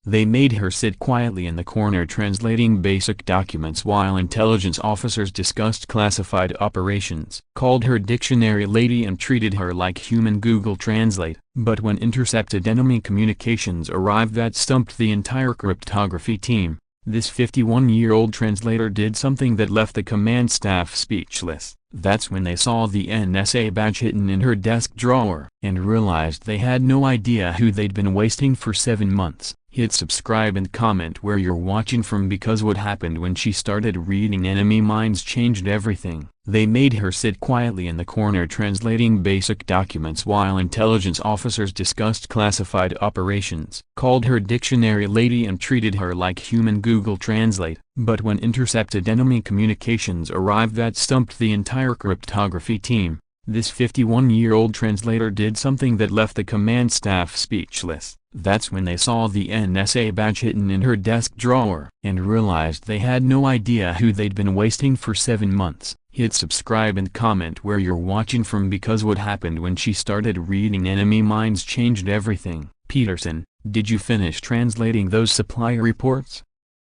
They made her sit quietly in the corner translating basic documents while intelligence officers discussed classified operations. Called her dictionary lady and treated her like human Google Translate. But when intercepted enemy communications arrived that stumped the entire cryptography team, this 51-year-old translator did something that left the command staff speechless. That's when they saw the NSA badge hidden in her desk drawer and realized they had no idea who they'd been wasting for 7 months. Hit subscribe and comment where you're watching from, because what happened when she started reading enemy minds changed everything. They made her sit quietly in the corner translating basic documents while intelligence officers discussed classified operations. Called her dictionary lady and treated her like human Google Translate. But when intercepted enemy communications arrived that stumped the entire cryptography team, this 51-year-old translator did something that left the command staff speechless. That's when they saw the NSA badge hidden in her desk drawer and realized they had no idea who they'd been wasting for 7 months. Hit subscribe and comment where you're watching from, because what happened when she started reading enemy minds changed everything. Peterson, did you finish translating those supply reports?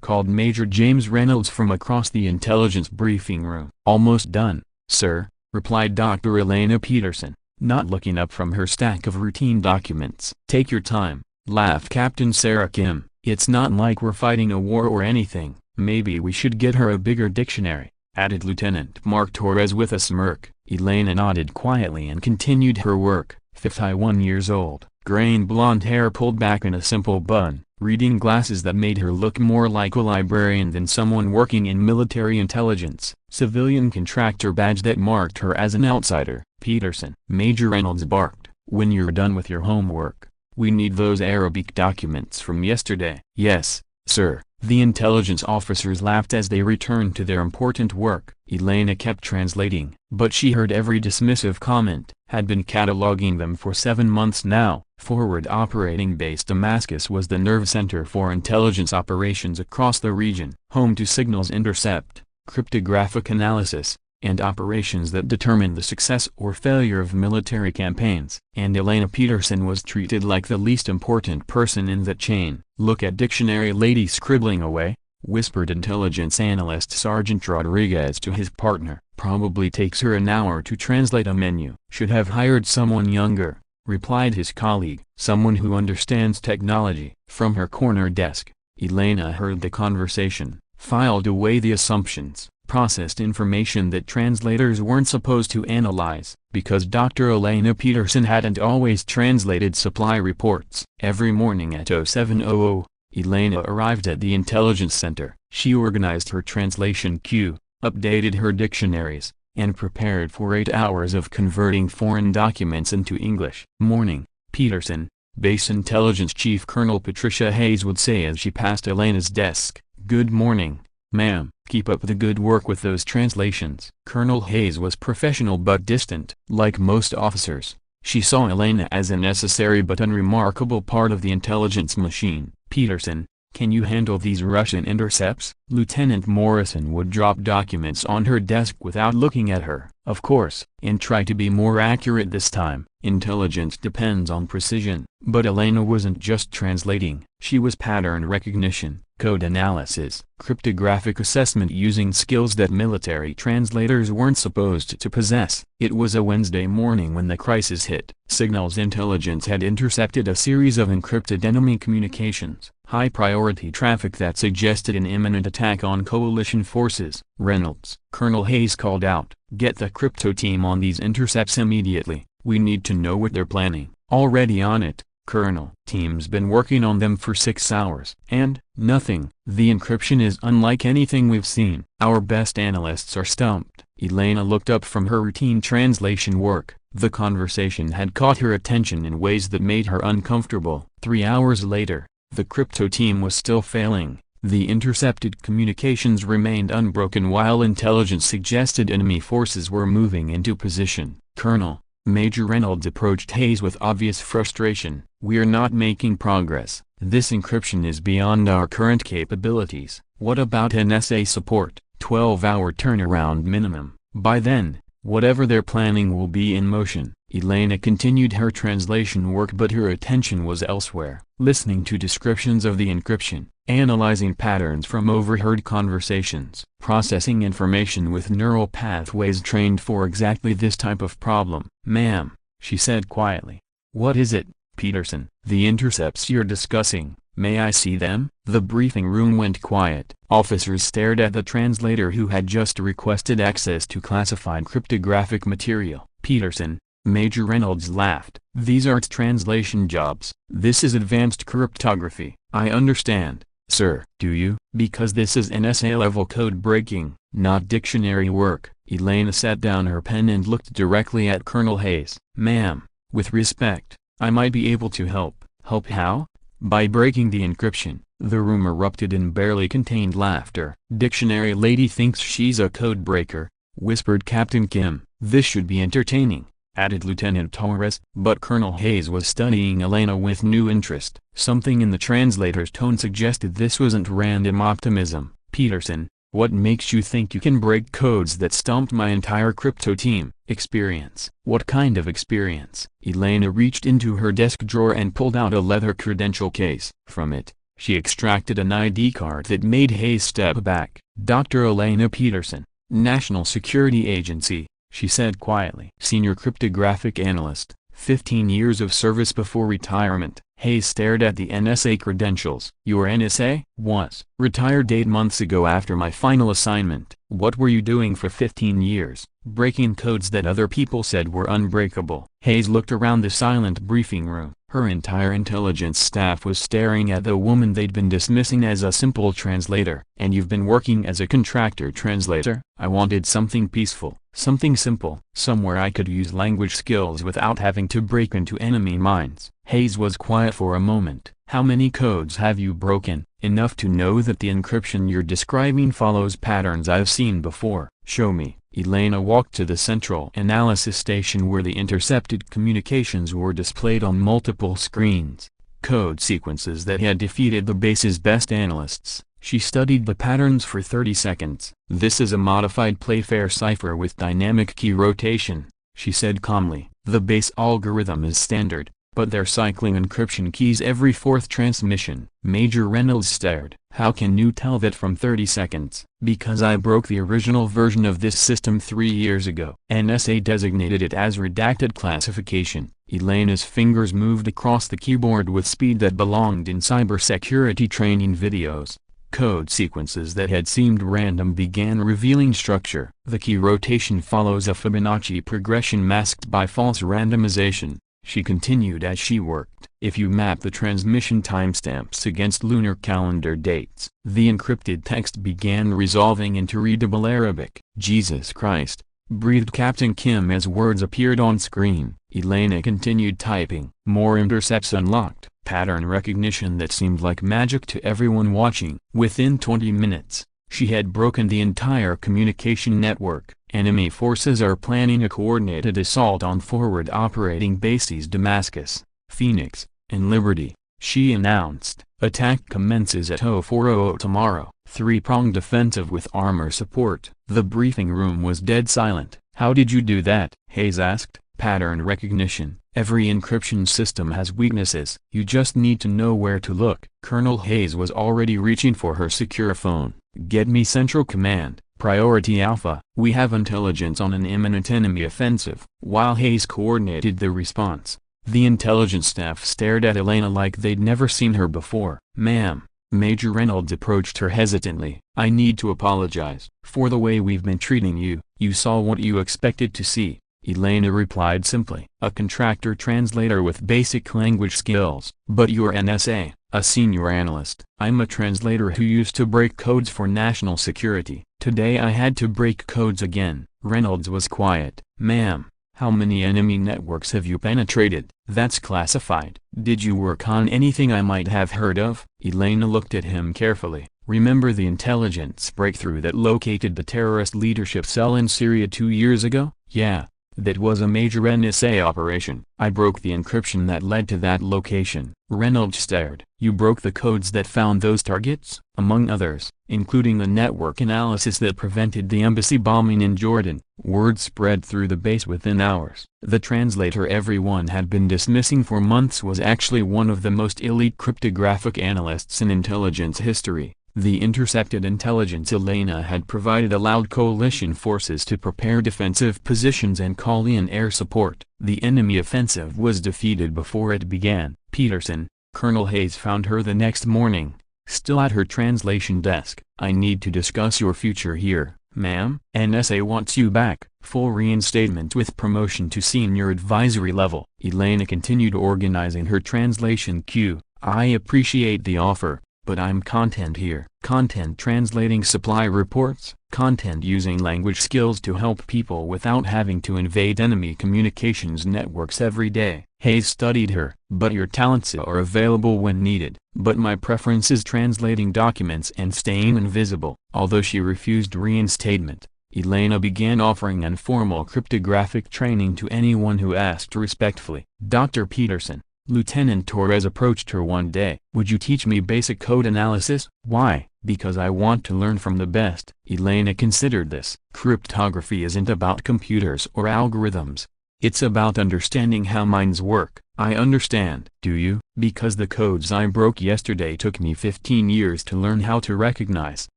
Called Major James Reynolds from across the intelligence briefing room. Almost done, sir, replied Dr. Elena Peterson, not looking up from her stack of routine documents. Take your time, laughed Captain Sarah Kim. It's not like we're fighting a war or anything. Maybe we should get her a bigger dictionary, added Lieutenant Mark Torres with a smirk. Elena nodded quietly and continued her work. 51 years old, graying blonde hair pulled back in a simple bun, reading glasses that made her look more like a librarian than someone working in military intelligence. Civilian contractor badge that marked her as an outsider. Peterson, Major Reynolds barked, when you're done with your homework, we need those Arabic documents from yesterday. Yes, sir. The intelligence officers laughed as they returned to their important work. Elena kept translating, but she heard every dismissive comment. Had been cataloging them for 7 months now. Forward Operating Base Damascus was the nerve center for intelligence operations across the region, home to signals intercept, cryptographic analysis, and operations that determine the success or failure of military campaigns. And Elena Peterson was treated like the least important person in that chain. Look at dictionary lady scribbling away, whispered intelligence analyst Sergeant Rodriguez to his partner. Probably takes her an hour to translate a menu. Should have hired someone younger, replied his colleague. Someone who understands technology. From her corner desk, Elena heard the conversation, filed away the assumptions, processed information that translators weren't supposed to analyze, because Dr. Elena Peterson hadn't always translated supply reports. Every morning at 07:00, Elena arrived at the intelligence center. She organized her translation queue, updated her dictionaries, and prepared for 8 hours of converting foreign documents into English. Morning, Peterson, Base Intelligence Chief Colonel Patricia Hayes would say as she passed Elena's desk. Good morning, ma'am. Keep up the good work with those translations. Colonel Hayes was professional but distant. Like most officers, she saw Elena as a necessary but unremarkable part of the intelligence machine. Peterson, can you handle these Russian intercepts? Lieutenant Morrison would drop documents on her desk without looking at her. Of course, and try to be more accurate this time. Intelligence depends on precision. But Elena wasn't just translating. She was pattern recognition, code analysis, cryptographic assessment using skills that military translators weren't supposed to possess. It was a Wednesday morning when the crisis hit. Signals intelligence had intercepted a series of encrypted enemy communications, high-priority traffic that suggested an imminent attack on coalition forces. Reynolds, Colonel Hayes called out, get the crypto team on these intercepts immediately. We need to know what they're planning. Already on it, Colonel. Team's been working on them for 6 hours. And, nothing. The encryption is unlike anything we've seen. Our best analysts are stumped. Elena looked up from her routine translation work. The conversation had caught her attention in ways that made her uncomfortable. 3 hours later, the crypto team was still failing. The intercepted communications remained unbroken while intelligence suggested enemy forces were moving into position. Colonel, Major Reynolds approached Hayes with obvious frustration. We're not making progress. This encryption is beyond our current capabilities. What about NSA support? 12-hour turnaround minimum. By then, whatever they're planning will be in motion. Elena continued her translation work, but her attention was elsewhere, listening to descriptions of the encryption, analyzing patterns from overheard conversations, processing information with neural pathways trained for exactly this type of problem. "Ma'am," she said quietly. "What is it, Peterson?" "The intercepts you're discussing, may I see them?" The briefing room went quiet. Officers stared at the translator who had just requested access to classified cryptographic material. "Peterson," Major Reynolds laughed, "these aren't translation jobs. This is advanced cryptography." "I understand, sir." "Do you?" "Because this is NSA-level code breaking, not dictionary work." Elena set down her pen and looked directly at Colonel Hayes. "Ma'am, with respect, I might be able to help." "Help how?" "By breaking the encryption." The room erupted in barely contained laughter. "Dictionary lady thinks she's a code breaker," whispered Captain Kim. "This should be entertaining," added Lieutenant Torres. But Colonel Hayes was studying Elena with new interest. Something in the translator's tone suggested this wasn't random optimism. "Peterson, what makes you think you can break codes that stumped my entire crypto team?" "Experience." "What kind of experience?" Elena reached into her desk drawer and pulled out a leather credential case. From it, she extracted an ID card that made Hayes step back. "Dr. Elena Peterson, National Security Agency," she said quietly. "Senior cryptographic analyst, 15 years of service before retirement." Hayes stared at the NSA credentials. "Your NSA?" "Was. Retired 8 months ago after my final assignment." "What were you doing for 15 years? "Breaking codes that other people said were unbreakable." Hayes looked around the silent briefing room. Her entire intelligence staff was staring at the woman they'd been dismissing as a simple translator. "And you've been working as a contractor translator?" "I wanted something peaceful, something simple, somewhere I could use language skills without having to break into enemy minds." Hayes was quiet for a moment. "How many codes have you broken?" "Enough to know that the encryption you're describing follows patterns I've seen before." "Show me." Elena walked to the central analysis station where the intercepted communications were displayed on multiple screens. Code sequences that had defeated the base's best analysts. She studied the patterns for 30 seconds. "This is a modified Playfair cipher with dynamic key rotation," she said calmly. "The base algorithm is standard, but they're cycling encryption keys every 4th transmission." Major Reynolds stared. "How can you tell that from 30 seconds? "Because I broke the original version of this system 3 years ago." NSA designated it as redacted classification. Elena's fingers moved across the keyboard with speed that belonged in cybersecurity training videos. Code sequences that had seemed random began revealing structure. "The key rotation follows a Fibonacci progression masked by false randomization," she continued as she worked. "If you map the transmission timestamps against lunar calendar dates." The encrypted text began resolving into readable Arabic. "Jesus Christ," breathed Captain Kim as words appeared on screen. Elena continued typing. More intercepts unlocked. Pattern recognition that seemed like magic to everyone watching. Within 20 minutes, she had broken the entire communication network. "Enemy forces are planning a coordinated assault on forward operating bases Damascus, Phoenix, and Liberty," she announced. "Attack commences at 04:00 tomorrow. 3-pronged offensive with armor support." The briefing room was dead silent. "How did you do that?" Hayes asked. "Pattern recognition. Every encryption system has weaknesses. You just need to know where to look." Colonel Hayes was already reaching for her secure phone. "Get me Central Command, Priority Alpha. We have intelligence on an imminent enemy offensive." While Hayes coordinated the response, the intelligence staff stared at Elena like they'd never seen her before. "Ma'am," Major Reynolds approached her hesitantly, "I need to apologize for the way we've been treating you." "You saw what you expected to see," Elena replied simply. "A contractor translator with basic language skills." "But you're NSA, a senior analyst." "I'm a translator who used to break codes for national security. Today I had to break codes again." Reynolds was quiet. "Ma'am, how many enemy networks have you penetrated?" "That's classified." "Did you work on anything I might have heard of?" Elena looked at him carefully. "Remember the intelligence breakthrough that located the terrorist leadership cell in Syria 2 years ago?" "Yeah. That was a major NSA operation. I broke the encryption that led to that location. Reynolds stared. You broke the codes that found those targets? Among others, including the network analysis that prevented the embassy bombing in Jordan. Word spread through the base within hours. The translator everyone had been dismissing for months was actually one of the most elite cryptographic analysts in intelligence history. The intercepted intelligence Elena had provided allowed coalition forces to prepare defensive positions and call in air support. The enemy offensive was defeated before it began. Peterson, Colonel Hayes found her the next morning, still at her translation desk. I need to discuss your future here, ma'am. NSA wants you back. Full reinstatement with promotion to senior advisory level. Elena continued organizing her translation queue. I appreciate the offer, but I'm content here. Content translating supply reports, content using language skills to help people without having to invade enemy communications networks every day. Hayes studied her. But your talents are available when needed. But my preference is translating documents and staying invisible. Although she refused reinstatement, Elena began offering informal cryptographic training to anyone who asked respectfully. Dr. Peterson, Lieutenant Torres approached her one day. Would you teach me basic code analysis? Why? Because I want to learn from the best. Elena considered this. Cryptography isn't about computers or algorithms. It's about understanding how minds work. I understand. Do you? Because the codes I broke yesterday took me 15 years to learn how to recognize.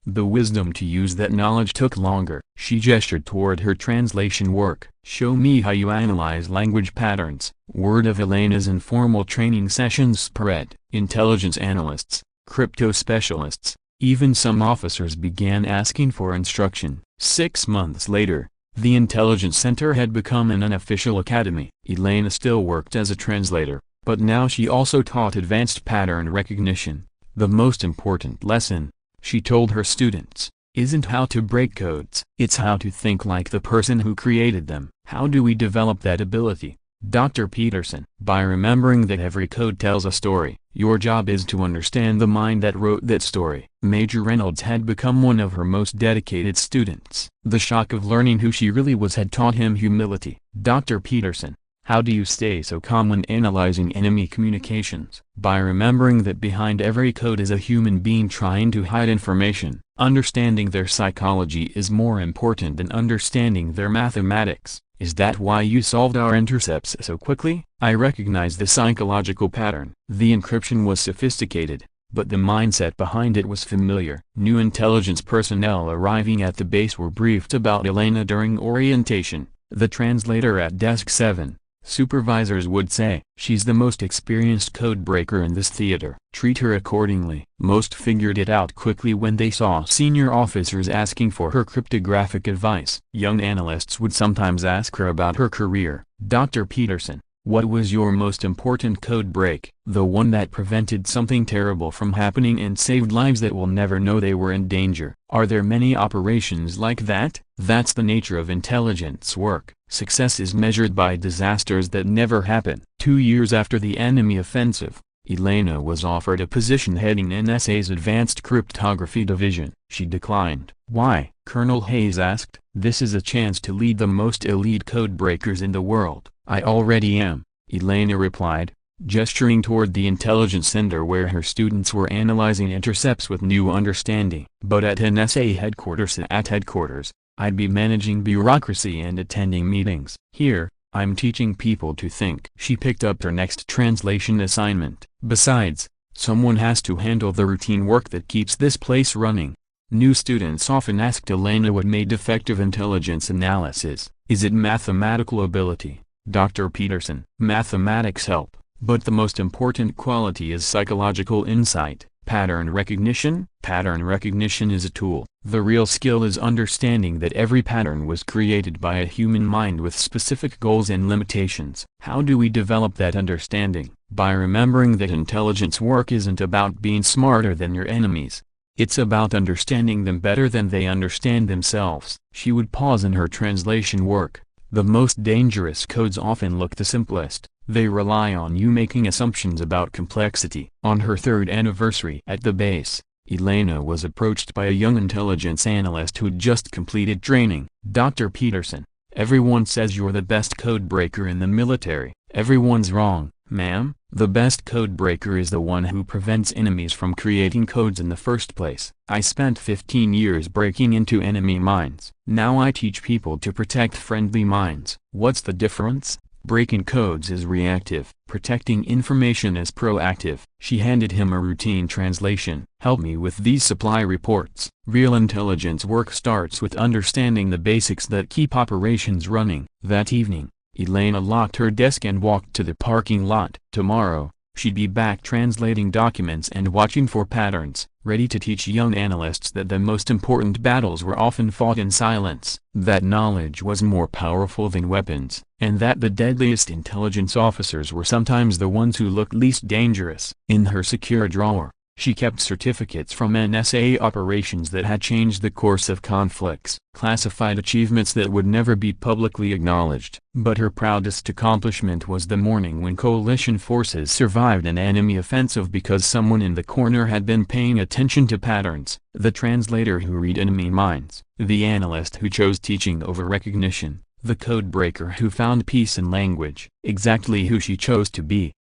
The wisdom to use that knowledge took longer. She gestured toward her translation work. Show me how you analyze language patterns. Word of Elena's informal training sessions spread. Intelligence analysts, crypto specialists, even some officers began asking for instruction. 6 months later, the Intelligence Center had become an unofficial academy. Elena still worked as a translator, but now she also taught advanced pattern recognition. The most important lesson, she told her students, isn't how to break codes. It's how to think like the person who created them. How do we develop that ability? Dr. Peterson, by remembering that every code tells a story. Your job is to understand the mind that wrote that story. Major Reynolds had become one of her most dedicated students. The shock of learning who she really was had taught him humility. Dr. Peterson, how do you stay so calm when analyzing enemy communications? By remembering that behind every code is a human being trying to hide information. Understanding their psychology is more important than understanding their mathematics. Is that why you solved our intercepts so quickly? I recognize the psychological pattern. The encryption was sophisticated, but the mindset behind it was familiar. New intelligence personnel arriving at the base were briefed about Elena during orientation. The translator at Desk 7, supervisors would say, she's the most experienced codebreaker in this theater. Treat her accordingly. Most figured it out quickly when they saw senior officers asking for her cryptographic advice. Young analysts would sometimes ask her about her career. Dr. Peterson, what was your most important code break? The one that prevented something terrible from happening and saved lives that will never know they were in danger. Are there many operations like that? That's the nature of intelligence work. Success is measured by disasters that never happen. 2 years after the enemy offensive, Elena was offered a position heading NSA's Advanced Cryptography Division. She declined. Why? Colonel Hayes asked. This is a chance to lead the most elite codebreakers in the world. I already am, Elena replied, gesturing toward the intelligence center where her students were analyzing intercepts with new understanding. But at NSA headquarters, I'd be managing bureaucracy and attending meetings. Here, I'm teaching people to think. She picked up her next translation assignment. Besides, someone has to handle the routine work that keeps this place running. New students often asked Elena what made effective intelligence analysis. Is it mathematical ability? Dr. Peterson, mathematics help, but the most important quality is psychological insight. Pattern recognition? Pattern recognition is a tool. The real skill is understanding that every pattern was created by a human mind with specific goals and limitations. How do we develop that understanding? By remembering that intelligence work isn't about being smarter than your enemies. It's about understanding them better than they understand themselves. She would pause in her translation work. The most dangerous codes often look the simplest. They rely on you making assumptions about complexity. On her 3rd anniversary at the base, Elena was approached by a young intelligence analyst who'd just completed training. Dr. Peterson, Everyone says you're the best codebreaker in the military. Everyone's wrong, ma'am. The best codebreaker is the one who prevents enemies from creating codes in the first place. I spent 15 years breaking into enemy minds. Now I teach people to protect friendly minds. What's the difference? Breaking codes is reactive. Protecting information is proactive. She handed him a routine translation. Help me with these supply reports. Real intelligence work starts with understanding the basics that keep operations running. That evening, Elena locked her desk and walked to the parking lot. Tomorrow, she'd be back translating documents and watching for patterns, ready to teach young analysts that the most important battles were often fought in silence, that knowledge was more powerful than weapons, and that the deadliest intelligence officers were sometimes the ones who looked least dangerous. In her secure drawer, she kept certificates from NSA operations that had changed the course of conflicts, classified achievements that would never be publicly acknowledged. But her proudest accomplishment was the morning when coalition forces survived an enemy offensive because someone in the corner had been paying attention to patterns. The translator who read enemy minds, the analyst who chose teaching over recognition, the codebreaker who found peace in language. Exactly who she chose to be.